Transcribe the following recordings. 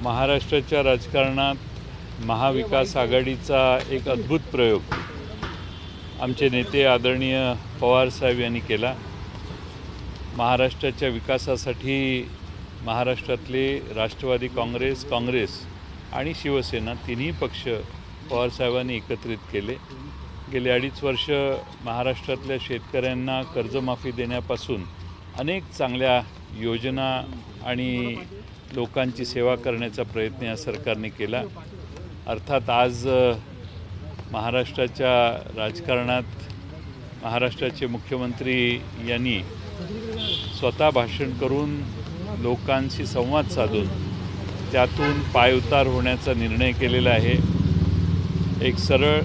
महाराष्ट्राच्या राजकारणात महाविकास आघाडीचा एक अद्भुत प्रयोग आमचे नेते आदरणीय पवारसाहेब यांनी केला। महाराष्ट्राच्या विकासासाठी महाराष्ट्रातले राष्ट्रवादी काँग्रेस आणि शिवसेना तिन्ही पक्ष पवारसाहेबांनी एकत्रित केले। गेले 2.5 वर्ष महाराष्ट्रातल्या शेतकऱ्यांना कर्जमाफी देण्यापासून अनेक चांगल्या योजना आणि लोकांची सेवा करण्याचा प्रयत्न या सरकारने केला। अर्थात आज महाराष्ट्राच्या राजकारणात महाराष्ट्राचे मुख्यमंत्री यांनी स्वतः भाषण करून लोकांशी संवाद साधून त्यातून पायउतार होण्याचा निर्णय केलेला आहे। एक सरळ,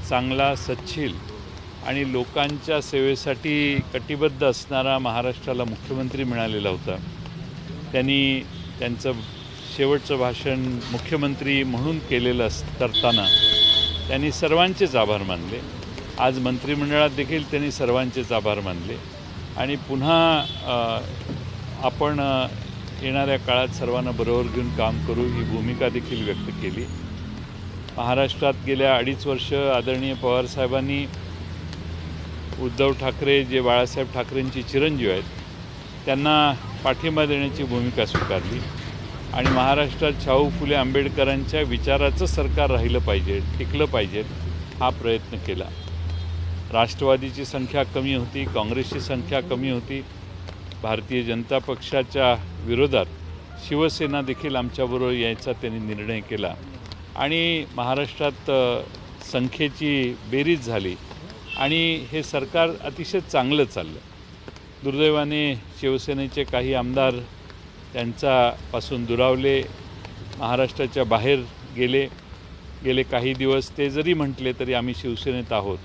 चांगला, सच्छील आणि लोकांच्या सेवेसाठी कटिबद्ध असणारा महाराष्ट्राला मुख्यमंत्री मिळालेला होता। त्यांनी त्यांचं शेवटचं भाषण मुख्यमंत्री म्हणून केलेलं करताना त्यांनी सर्वांचेच आभार मानले। आज मंत्रिमंडळात देखील त्यांनी सर्वांचेच आभार मानले आणि पुन्हा आपण येणाऱ्या काळात सर्वांना बरोबर घेऊन काम करू ही भूमिका देखील व्यक्त केली। महाराष्ट्रात गेल्या 2.5 वर्ष आदरणीय पवारसाहेबांनी उद्धव ठाकरे जे बाळासाहेब ठाकरेंची चिरंजीव आहेत त्यांना पाठिंबा देण्याची भूमिका स्वीकारली आणि महाराष्ट्रात शाहू फुले आंबेडकरांच्या विचाराचं सरकार राहिलं पाहिजे, टिकलं पाहिजे हा प्रयत्न केला। राष्ट्रवादीची संख्या कमी होती, काँग्रेसची संख्या कमी होती। भारतीय जनता पक्षाच्या विरोधात शिवसेना देखील आमच्याबरोबर यायचा त्यांनी निर्णय केला आणि महाराष्ट्रात संख्येची बेरीज झाली आणि हे सरकार अतिशय चांगलं चाललं। दुर्दैवाने शिवसेनेचे काही आमदार त्यांच्यापासून दुरावले, महाराष्ट्राच्या बाहेर गेले काही दिवस। ते जरी म्हटले तरी आम्ही शिवसेनेत आहोत,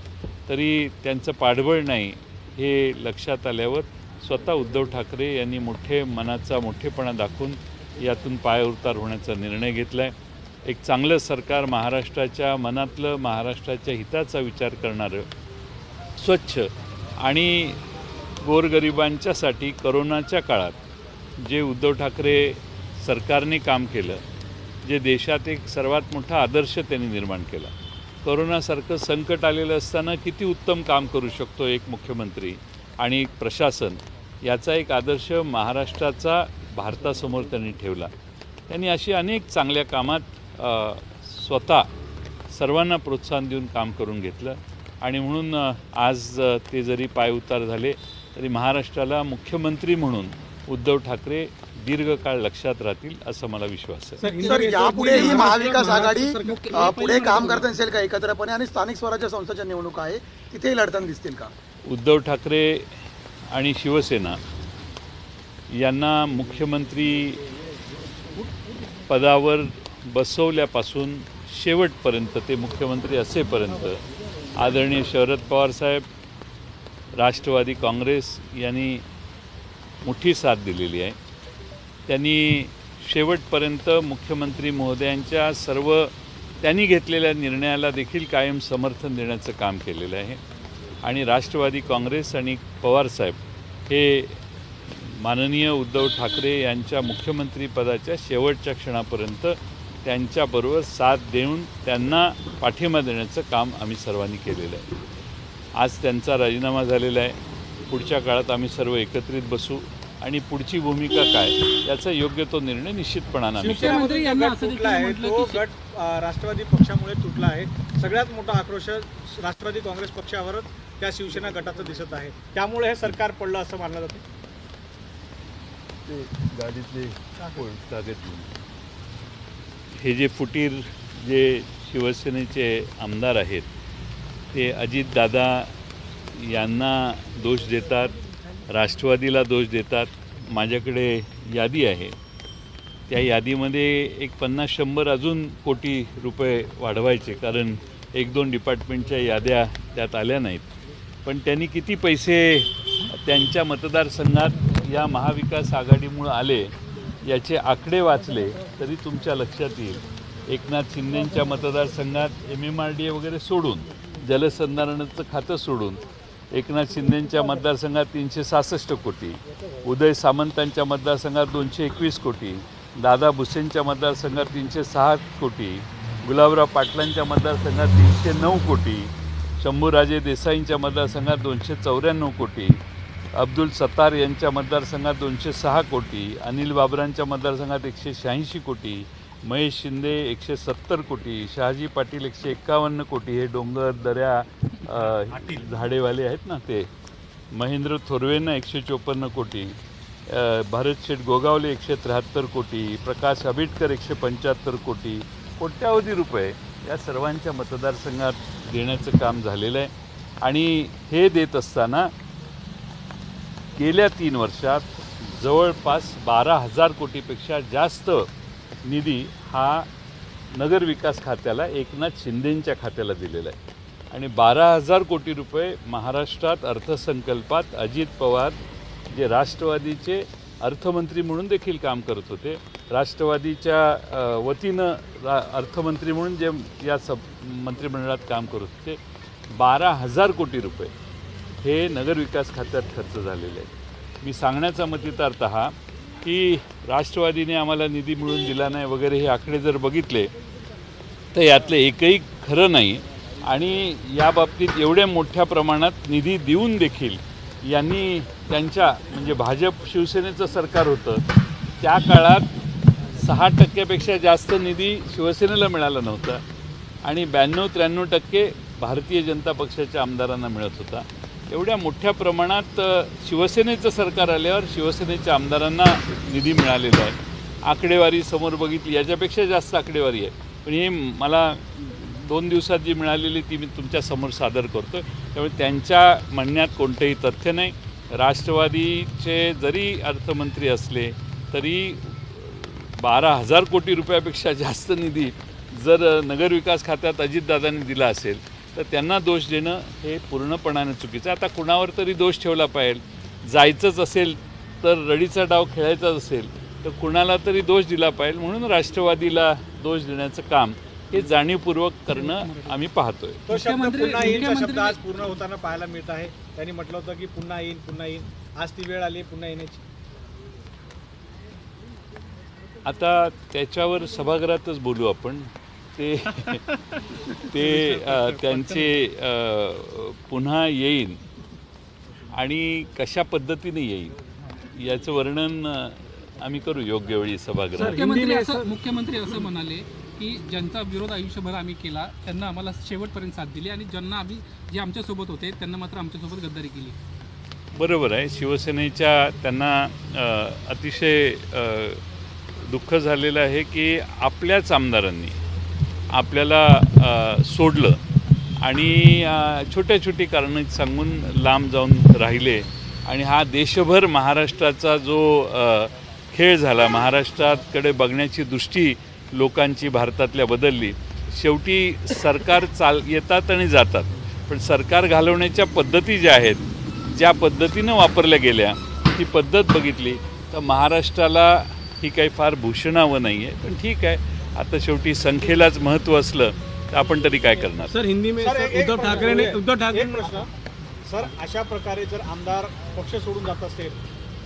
तरी त्यांचं पाठबळ नाही हे लक्षात आल्यावर स्वतः उद्धव ठाकरे यांनी मनाचा मोठेपणा दाखवून यातून पायउतार होण्याचा निर्णय घेतला आहे। एक चांगलं सरकार, महाराष्ट्राच्या मनातलं, महाराष्ट्राच्या हिताचा विचार करणारं, स्वच्छ आणि गोरगरिबांच्यासाठी करोनाच्या काळात जे उद्धव ठाकरे सरकारने काम केलं, जे देशात एक सर्वात मोठा आदर्श त्यांनी निर्माण केला। करोनासारखं संकट आलेलं असताना किती उत्तम काम करू शकतो एक मुख्यमंत्री आणि एक प्रशासन, याचा एक आदर्श महाराष्ट्राचा भारतासमोर त्यांनी ठेवला। त्यांनी अशी अनेक चांगल्या कामात स्वतः सर्वांना प्रोत्साहन देऊन काम करून घेतलं आणि म्हणून आज ते जरी पायउतार झाले तरी महाराष्ट्राला मुख्यमंत्री म्हणून उद्धव ठाकरे दीर्घकाळ लक्षात राहतील असं मला विश्वास आहे। सर, यापुढेही महाविकास आघाडी पुढे काम करत असेल का एकत्रपणे आणि स्थानिक स्वराज्य संस्थांच्या निवडणुका आहे तिथेही लढताना दिसतील का? उद्धव ठाकरे आणि शिवसेना यांना मुख्यमंत्री पदावर बसवल्यापासून शेवटपर्यंत ते मुख्यमंत्री असेपर्यंत आदरणीय शरद पवारसाहेब, राष्ट्रवादी काँग्रेस यांनी मोठी साथ दिलेली आहे। त्यांनी शेवटपर्यंत मुख्यमंत्री महोदयांच्या सर्व त्यांनी घेतलेल्या निर्णयाला देखील कायम समर्थन देण्याचं काम केलेलं आहे आणि राष्ट्रवादी काँग्रेस आणि पवारसाहेब हे माननीय उद्धव ठाकरे यांच्या मुख्यमंत्रीपदाच्या शेवटच्या क्षणापर्यंत त्यांच्याबरोबर साथ देऊन त्यांना पाठिंबा देण्याचं काम आम्ही सर्वांनी केलेलं आहे। आज त्यांचा राजीनामा झालेला आहे। पुढच्या काळात आम्ही सर्व एकत्रित बसू आणि पुढची भूमिका काय याचा योग्य तो निर्णय निश्चितपणाने आम्ही मुख्यमंत्री यांना असं देखील म्हटलं की गट राष्ट्रवादी पक्षामुळे तुटला आहे। सगळ्यात मोठा आक्रोश राष्ट्रवादी काँग्रेस पक्षावरच त्या शिवसेना गटाचं दिसत आहे, त्यामुळे हे सरकार पडलं असं मानलं जातं। गाडीतले हे जे फुटीर जे शिवसेनेचे आमदार आहेत ते अजितदादा यांना दोष देतात, राष्ट्रवादीला दोष देतात। माझ्याकडे यादी आहे, त्या यादीमध्ये एक 50-100 अजून कोटी रुपये वाढवायचे, कारण 1-2 डिपार्टमेंटच्या याद्या त्यात आल्या नाहीत। पण त्यांनी किती पैसे त्यांच्या मतदारसंघात या महाविकास आघाडीमुळे आले याचे आकडे वाचले तरी तुमच्या लक्षात येईल। एकनाथ शिंदेंच्या मतदारसंघात MMRDA वगैरे सोडून, जलसंधारणाचं खातं सोडून एकनाथ शिंदेंच्या मतदारसंघात 366 कोटी, उदय सामंतांच्या मतदारसंघात 221 कोटी, दादा भुसेंच्या मतदारसंघात 306 कोटी, गुलाबराव पाटलांच्या मतदारसंघात 309 कोटी, शंभूराजे देसाईंच्या मतदारसंघात 294 कोटी, अब्दुल सत्तार यांच्या मतदारसंघात 206 कोटी, अनिल बाबरांच्या मतदारसंघात 186 कोटी, महेश शिंदे 170 कोटी, शहाजी पाटील 151 कोटी, हे डोंगर दऱ्या झाडेवाले आहेत ना ते, महेंद्र थोरवेंना 154 कोटी, भारत शेठ गोगावले 173 कोटी, प्रकाश आंबेडकर 175 कोटी, कोट्यावधी रुपये या सर्वांच्या मतदारसंघात देण्याचं काम झालेलं आहे. आणि हे देत असताना गेल्या 3 वर्षात जवळपास 12,000 कोटीपेक्षा जास्त निधी हा नगरविकास खात्याला एकनाथ शिंदेंच्या खात्याला दिलेला आहे. आणि 12,000 कोटी रुपये महाराष्ट्रात अर्थसंकल्पात अजित पवार जे राष्ट्रवादीचे अर्थमंत्री म्हणून देखील काम करत होते, राष्ट्रवादीच्या वतीनं अर्थमंत्री म्हणून जे या मंत्रिमंडळात काम करत होते, 12,000 कोटी रुपये हे नगरविकास खात्यात खर्च झालेले आहेत. मी सांगण्याचा मतितार्थ हा की राष्ट्रवादीने आम्हाला निधी मिळून दिला नाही वगैरे हे आकडे जर बघितले तर यातले एकही खरं नाही. आणि या बाबतीत एवढ्या मोठ्या प्रमाणात निधी देऊन देखील यांनी त्यांच्या म्हणजे भाजप शिवसेनेचं सरकार होतं त्या काळात 6% जास्त निधी शिवसेनेला मिळाला नव्हता आणि 92-93% भारतीय जनता पक्षाच्या आमदारांना मिळत होता. एवढ्या मोठ्या प्रमाणात शिवसेनेचं सरकार आल्यावर शिवसेनेच्या आमदारांना निधी मिळालेला आहे. आकडेवारी समोर बघितली याच्यापेक्षा जास्त आकडेवारी आहे, पण हे मला 2 दिवसात जी मिळालेली ती मी तुमच्या समोर सादर करतो. त्यामुळे त्यांच्या म्हणण्यात कोणतंही तथ्य नाही. राष्ट्रवादीचे जरी अर्थमंत्री असले तरी 12,000 कोटी रुपयापेक्षा जास्त निधी जर नगरविकास खात्यात अजितदादांनी दिला असेल तर त्यांना दोष देणं हे पूर्णपणाने चुकीचं आहे. आता कुणावर तरी दोष ठेवला पाहिजे. जायचंच असेल तर रडीचा डाव खेळायचाच असेल तर कुणाला तरी दोष दिला पाहिजे. म्हणून राष्ट्रवादीला दोष देण्याचं काम हे जाणीवपूर्वक करणं आम्ही पाहतोय. तो शब्द पुन्हा येईनचा शब्द आज पूर्ण होताना पाहायला मिळत आहे. त्यांनी म्हटलं होतं की पुन्हा येईन. आज ती वेळ आली पुन्हा येण्याची. आता त्याच्यावर सभागृहातच बोलू आपण. ते त्यांचे पुन्हा येईन आणि कशा पद्धतीने येईल याचं वर्णन आम्ही करू योग्य वेळी सभागृहात. मुख्यमंत्री असं म्हणाले की ज्यांचा विरोध आयुष्यभर आम्ही केला त्यांना आम्हाला शेवटपर्यंत साथ दिली आणि ज्यांना आम्ही जे आमच्यासोबत होते त्यांना मात्र आमच्यासोबत गद्दारी केली. बरोबर आहे. शिवसेनेच्या त्यांना अतिशय दुःख झालेलं आहे की आपल्याच आमदारांनी आपल्याला सोडलं आणि छोटी कारणं सांगून लांब जाऊन राहिले. आणि हा देशभर महाराष्ट्राचा जो खेळ झाला, महाराष्ट्राकडे बघण्याची दृष्टी लोकांची भारतातल्या बदलली. शेवटी सरकार येतात आणि जातात, पण सरकार घालवण्याच्या पद्धती ज्या आहेत, ज्या पद्धतीनं वापरल्या गेल्या ती पद्धत बघितली तर महाराष्ट्राला ही काही फार भूषणावं नाही आहे. पण ठीक आहे, आता शेवटी संख्येलाच महत्त्व असलं तर आपण तरी काय करणार. सर हिंदी में उद्धव ठाकरे प्रश्न सर, अशा प्रकारे जर आमदार पक्ष सोडून जात असेल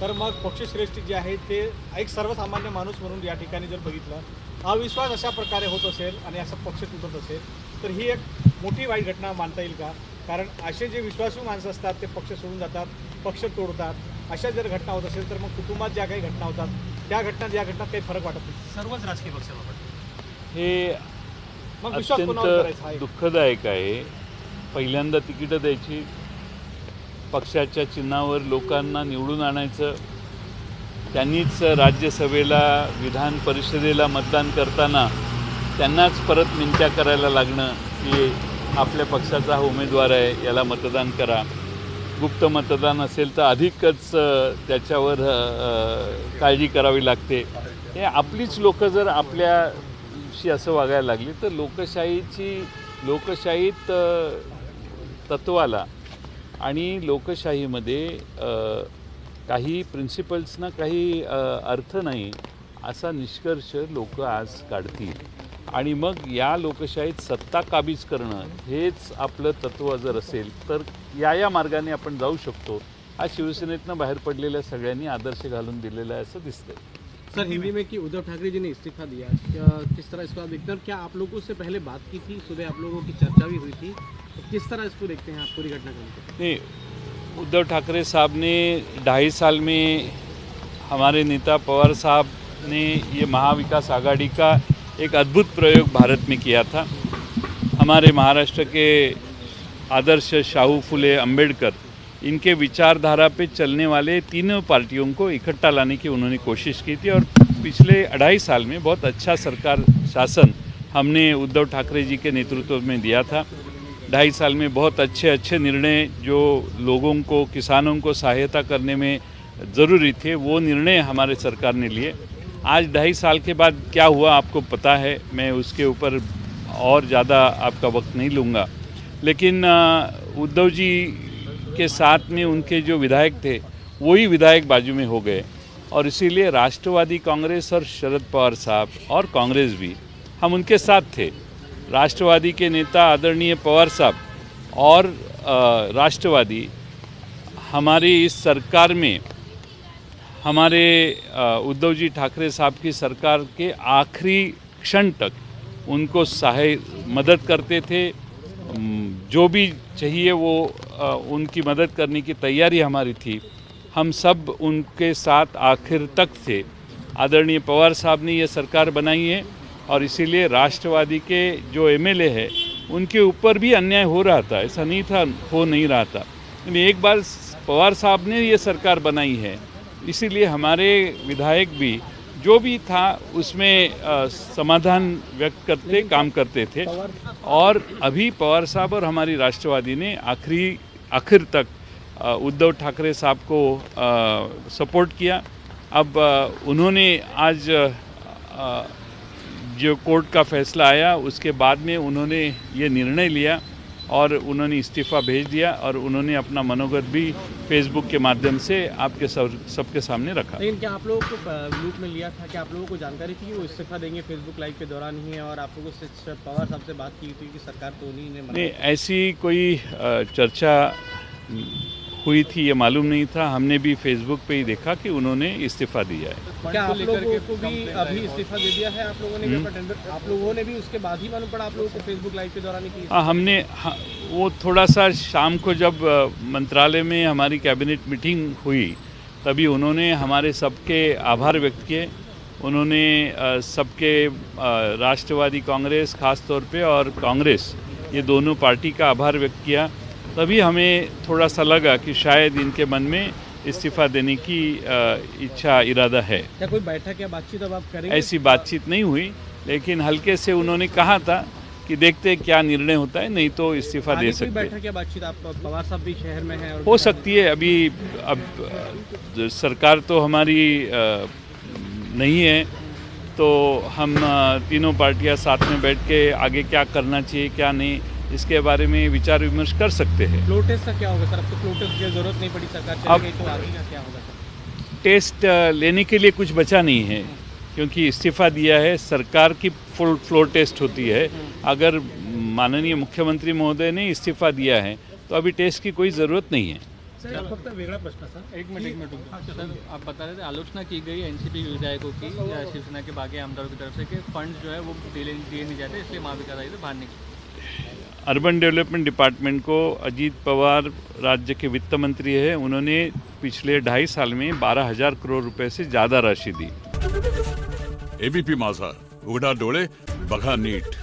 तर मग पक्षश्रेष्ठी जे आहे ते एक सर्वसामान्य माणूस म्हणून या ठिकाणी जर बघितलं अविश्वास अशा प्रकारे होत असेल आणि असा पक्ष तुटत असेल तर ही एक मोठी वाईट घटना मानता येईल का? कारण असे जे विश्वासू माणसं असतात ते पक्ष सोडून जातात, पक्ष तोडतात. अशा जर घटना होत असेल तर मग कुटुंबात ज्या काही घटना होतात त्या घटनात या घटनात काही फरक वाटत नाही. सर्वच राजकीय पक्षाला हे अत्यंत दुःखदायक आहे. पहिल्यांदा तिकीटं द्यायची, पक्षाच्या चिन्हावर लोकांना निवडून आणायचं, त्यांनीच राज्यसभेला विधान परिषदेला मतदान करताना त्यांनाच परत विनंत्या करायला लागणं की आपल्या पक्षाचा हा उमेदवार आहे याला मतदान करा. गुप्त मतदान असेल तर अधिकच त्याच्यावर काळजी करावी लागते. हे आपलीच लोक जर आपल्याशी असं वागायला लागली तर लोकशाहीत तत्वाला आणि लोकशाहीमध्ये काही प्रिन्सिपल्सना काही अर्थ नाही असा निष्कर्ष लोक आज काढतील. आणि मग या लोकशाहीत सत्ता काबीज करणं हेच आपलं तत्त्व जर असेल तर या मार्गाने आपण जाऊ शकतो. हा शिवसेनेतनं बाहेर पडलेल्या सगळ्यांनी आदर्श घालून दिलेला आहे असं दिसतंय. सर हिंदी में कि उद्धव ठाकरे जी ने इस्तीफा दिया, किस तरह इसको आप देखते हैं? क्या आप लोगों से पहले बात की थी, सुबह आप लोगों की चर्चा भी हुई थी, तो किस तरह इसको देखते हैं आप पूरी घटनाक्रम को? नहीं, उद्धव ठाकरे साहब ने 2.5 साल में हमारे नेता पवार साहब ने ये महाविकास आघाड़ी का एक अद्भुत प्रयोग भारत में किया था। हमारे महाराष्ट्र के आदर्श शाहू फुले अंबेडकर, इनके विचारधारा पे चलने वाले तीनों पार्टियों को इकट्ठा लाने की उन्होंने कोशिश की थी और पिछले 2.5 साल में बहुत अच्छा सरकार शासन हमने उद्धव ठाकरे जी के नेतृत्व में दिया था। 2.5 साल में बहुत अच्छे निर्णय जो लोगों को, किसानों को सहायता करने में ज़रूरी थे, वो निर्णय हमारे सरकार ने लिए। आज 2.5 साल के बाद क्या हुआ आपको पता है, मैं उसके ऊपर और ज़्यादा आपका वक्त नहीं लूँगा। लेकिन उद्धव जी के साथ में उनके जो विधायक थे वही विधायक बाजू में हो गए और इसीलिए राष्ट्रवादी कांग्रेस और शरद पवार साहब और कांग्रेस भी, हम उनके साथ थे। राष्ट्रवादी के नेता आदरणीय पवार साहब और राष्ट्रवादी हमारी इस सरकार में, हमारे उद्धव जी ठाकरे साहब की सरकार के आखिरी क्षण तक उनको मदद करते थे। जो भी चाहिए वो उनकी मदद करने की तैयारी हमारी थी। हम सब उनके साथ आखिर तक थे। आदरणीय पवार साहब ने ये सरकार बनाई है और इसीलिए राष्ट्रवादी के जो एमएलए है उनके ऊपर भी अन्याय हो रहा था, ऐसा नहीं था हो नहीं रहा था। लेकिन एक बार पवार साहब ने ये सरकार बनाई है, इसीलिए हमारे विधायक भी जो भी था उसमें समाधान व्यक्त करते काम करते थे और अभी पवार साहब और हमारी राष्ट्रवादी ने आखिर तक उद्धव ठाकरे साहब को सपोर्ट किया। अब उन्होंने आज जो कोर्ट का फैसला आया उसके बाद में उन्होंने ये निर्णय लिया और उन्होंने इस्तीफ़ा भेज दिया और उन्होंने अपना मनोगत भी फेसबुक के माध्यम से आपके सबके सामने रखा। लेकिन क्या आप लोगों को लूप में लिया था? क्या आप लोगों को जानकारी थी कि वो इस्तीफा देंगे फेसबुक लाइव के दौरान ही है और आप लोगों से पवार साहब से बात की थी कि सरकार तो उन्हीं ने नहीं, ऐसी कोई चर्चा हुई थी ये मालूम नहीं था। हमने भी फेसबुक पे ही देखा कि उन्होंने इस्तीफ़ा दिया है। क्या आप लोगों को भी अभी इस्तीफा दे दिया है? आप लोगों ने भी अपना टेंडर, आप लोगों ने भी उसके बाद ही मालूम पड़ा आप लोगों को फेसबुक लाइव के दौरान ही की? हमने वो थोड़ा सा शाम को जब मंत्रालय में हमारी कैबिनेट मीटिंग हुई तभी उन्होंने हमारे सबके आभार व्यक्त किए। उन्होंने सबके राष्ट्रवादी कांग्रेस खास तौर पे और कांग्रेस, ये दोनों पार्टी का आभार व्यक्त किया। तभी हमें थोड़ा सा लगा कि शायद इनके मन में इस्तीफ़ा देने की इच्छा इरादा है। क्या कोई बैठक या बातचीत अब आप करेंगे? ऐसी बातचीत नहीं हुई, लेकिन हल्के से उन्होंने कहा था कि देखते क्या निर्णय होता है, नहीं तो इस्तीफ़ा दे सकते हैं। बैठक या बातचीत आप पवार साहब भी शहर में हैं हो सकती है। अभी अब सरकार तो हमारी नहीं है, तो हम तीनों पार्टियां साथ में बैठ के आगे क्या करना चाहिए क्या नहीं, इसके बारे में विचार विमर्श कर सकते हैं। फ्लो टेस्ट का क्या होगा सर? अब तो फ्लो टेस्ट की जरूरत नहीं पड़ी, सरकार चली गई, तो आगे का क्या होगा सर? टेस्ट लेने के लिए कुछ बचा नहीं है क्योंकि इस्तीफ़ा दिया है। सरकार की फुल फ्लोर टेस्ट होती है। अगर माननीय मुख्यमंत्री महोदय ने इस्तीफ़ा दिया है तो अभी टेस्ट की कोई ज़रूरत नहीं है। सर फक्त वेगळा प्रश्न सर, एक मिनट सर, आप बता रहे थे आलोचना की गई एनसीपी विधायकों की या शिवसेना के बाकी आमदारों की तरफ से कि फंड जो है वो दिए नहीं जाते, इसलिए महाविकास आघाड़ी से बाहर निकले। अर्बन डेवलपमेंट डिपार्टमेंट को अजीत पवार राज्य के वित्त मंत्री है, उन्होंने पिछले 2.5 साल में 12,000 करोड़ रुपए से ज़्यादा राशि दी। एबीपी माझा, उघडा डोळे बघा नीट।